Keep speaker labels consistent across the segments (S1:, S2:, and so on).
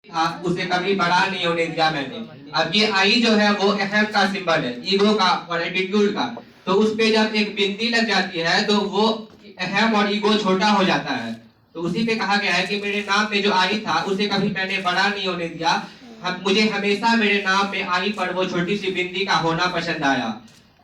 S1: था उसे कभी बड़ा नहीं होने दिया मैंने। अब ये आई जो है वो अहम का सिंबल है, ईगो का और एटीट्यूड का। तो उस पे जब एक बिंदी लग जाती है तो वो अहम और ईगो छोटा हो जाता है। तो उसी पे कहा गया है कि मेरे नाम में जो आई था उसे कभी मैंने बड़ा नहीं होने दिया। मुझे हमेशा मेरे नाम में आई पर वो छोटी सी बिंदी का होना पसंद आया।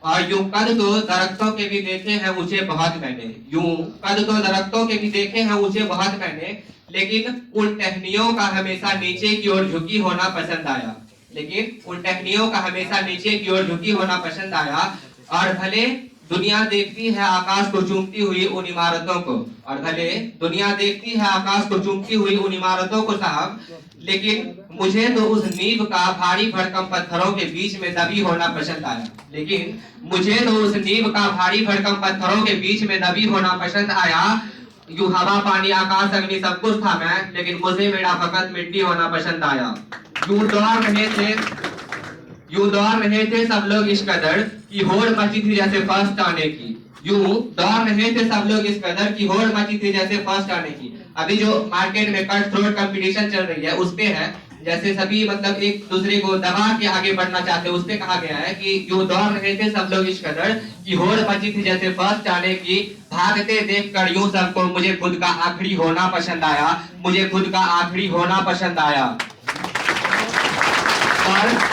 S1: और यूं कद तो दरख्तों के भी देखे हैं ऊंचे बहुत मैंने, यूं कद तो दरख्तों के भी देखे हैं ऊंचे बहुत मैंने, लेकिन उन टहनियों का हमेशा नीचे की ओर झुकी होना पसंद आया। लेकिन उन टहनियों का हमेशा नीचे की ओर झुकी होना पसंद आया। और भले दुनिया देखती है आकाश को चूमती हुई उन इमारतों को, और भले दुनिया देखती है आकाश को चूमती हुई उन इमारतों को साहब, लेकिन मुझे तो उस नींव का भारी भरकम पत्थरों के बीच में दबी होना पसंद आया। लेकिन मुझे तो उस नींव का भारी भरकम पत्थरों के बीच में दबी होना पसंद आया। यूं हवा पानी आकाश अग्नि सब कुछ था मैं, लेकिन मुझे मेरा फकत मिट्टी होना पसंद आया। यूं दौड़ रहे थे यूं दौड़ रहे थे सब लोग इस कदर की होड़ मची थी जैसे फर्स्ट आने की। यूं दौड़ रहे थे सब लोग इस कदर की होड़ मची थी जैसे फर्स्ट आने की। अभी जो मार्केट में कट थ्रोट कंपटीशन चल रही है उस पे है, जैसे सभी मतलब एक दूसरे को दबा के आगे बढ़ना चाहते हैं, उस पे कहा गया है कि यूं दौड़ रहे थे सब लोग इस कदर की होड़ मची थी जैसे फर्स्ट आने की। भागते देखकर यूं सबको मुझे खुद का आखिरी होना पसंद आया, मुझे खुद का आखिरी होना पसंद आया। और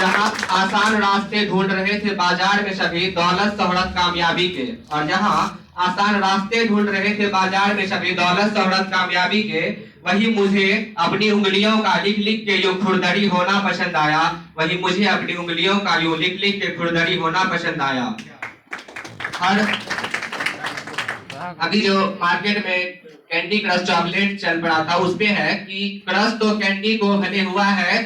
S1: जहाँ आसान रास्ते ढूंढ रहे थे बाजार में सभी दौलत शोहरत कामयाबी के, और जहाँ आसान रास्ते ढूंढ रहे थे बाजार में सभी दौलत शोहरत कामयाबी के, वही मुझे अपनी उंगलियों का लिख लिख के यूं खुरदरी होना पसंद आया। वही मुझे अपनी उंगलियों का यूं लिख लिख के खुरदरी होना पसंद आया। और अभी जो मार्केट में कैंडी क्रश चॉकलेट चल पड़ा था उस पे है कि क्रश तो कैंडी को भले हुआ है,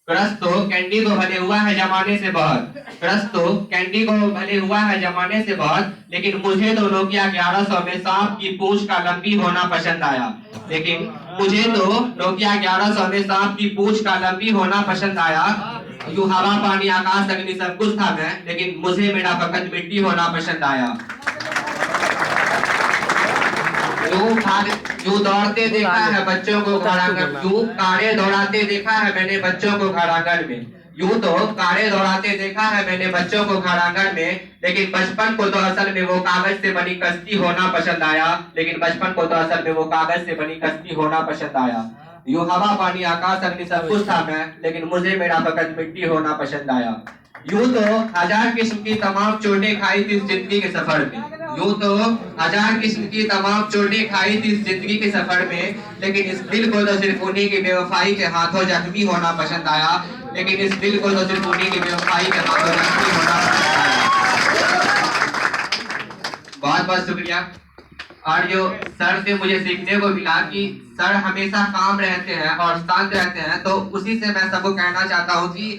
S1: क्रश तो कैंडी को भले हुआ है जमाने से बहुत, क्रश तो कैंडी को भले हुआ है जमाने से बहुत, लेकिन मुझे तो नोकिया 1100 में सांप की पूंछ का लंबी होना पसंद आया। लेकिन मुझे तो नोकिया 1100 में सांप की पूंछ का लंबी होना पसंद आया। यूं हवा पानी आकाश अग्नि सब कुछ था मैं, लेकिन मुझे मेरा फकत मिट्टी होना पसंद आया। यूं दौड़ते देखा है बच्चों को घरांगन, यूं कारे दौड़ाते देखा है मैंने बच्चों को घरांगन में, यूं तो कारे दौड़ाते देखा है मैंने बच्चों को घरांगन में, लेकिन बचपन को तो असल में वो कागज से बनी कश्ती होना पसंद आया। लेकिन बचपन को तो असल में वो कागज से बनी कश्ती होना पसंद आया। यूं हवा पानी आकाश अग्नि सब कुछ था मैं, लेकिन मुझे मेरा फकत मिट्टी होना पसंद आया। यूं तो हजार किस्म की तमाम चोटें खाई थी इस जिंदगी के सफर में, यूं तो हजार किस्म की तमाम चोटें खाई थी इस जिंदगी के सफर में, लेकिन इस दिल को तो सिर्फ उन्हीं की बेवफाई के हाथों जख्मी होना पसंद आया। लेकिन इस दिल को तो सिर्फ उन्हीं की बेवफाई के हाथों जख्मी होना पसंद आया। बहुत बहुत शुक्रिया। और जो सर से मुझे सीखने को मिला कि सर हमेशा काम रहते हैं और शांत रहते हैं, तो उसी से मैं सबको कहना चाहता हूँ कि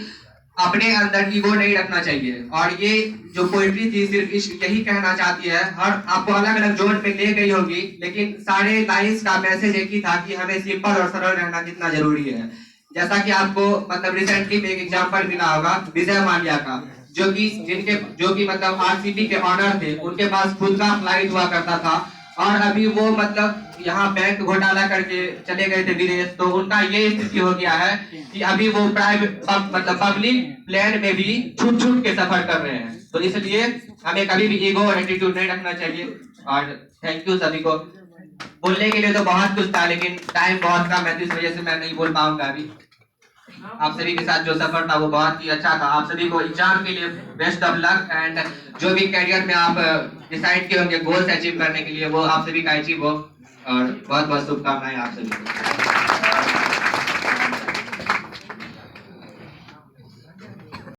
S1: अपने अंदर ईगो नहीं रखना चाहिए। और ये जो पोइट्री थी सिर्फ यही कहना चाहती है, हर आपको अलग अलग जोन पे ले गई होगी, लेकिन सारे लाइंस का मैसेज एक ही था कि हमें सिंपल और सरल रहना कितना जरूरी है। जैसा कि आपको मतलब रिसेंटली में एक एग्जांपल मिला होगा विजय माल्या का, जो कि मतलब आरसीबी के ऑनर थे, उनके पास खुद का फ्लाइट हुआ करता था, और अभी वो मतलब यहाँ बैंक घोटाला करके चले गए थे विदेश, तो उनका ये स्थिति हो गया है कि अभी वो प्राइवेट मतलब पब्लिक प्लेन में भी छुट छुट के सफर कर रहे हैं। तो इसलिए हमें कभी भी ईगो और एटीट्यूड नहीं रखना चाहिए। और थैंक यू सभी को। बोलने के लिए तो बहुत कुछ था, लेकिन टाइम बहुत कम है, तो इस वजह से मैं नहीं बोल पाऊंगा अभी। आप सभी के साथ जो सफर था वो बहुत ही अच्छा था। आप सभी को एग्जाम के लिए बेस्ट ऑफ लक, एंड जो भी करियर में आप डिसाइड किए होंगे गोल्स अचीव करने के लिए, वो आप सभी का अचीव हो। और बहुत बहुत शुभकामनाएं आप सभी को।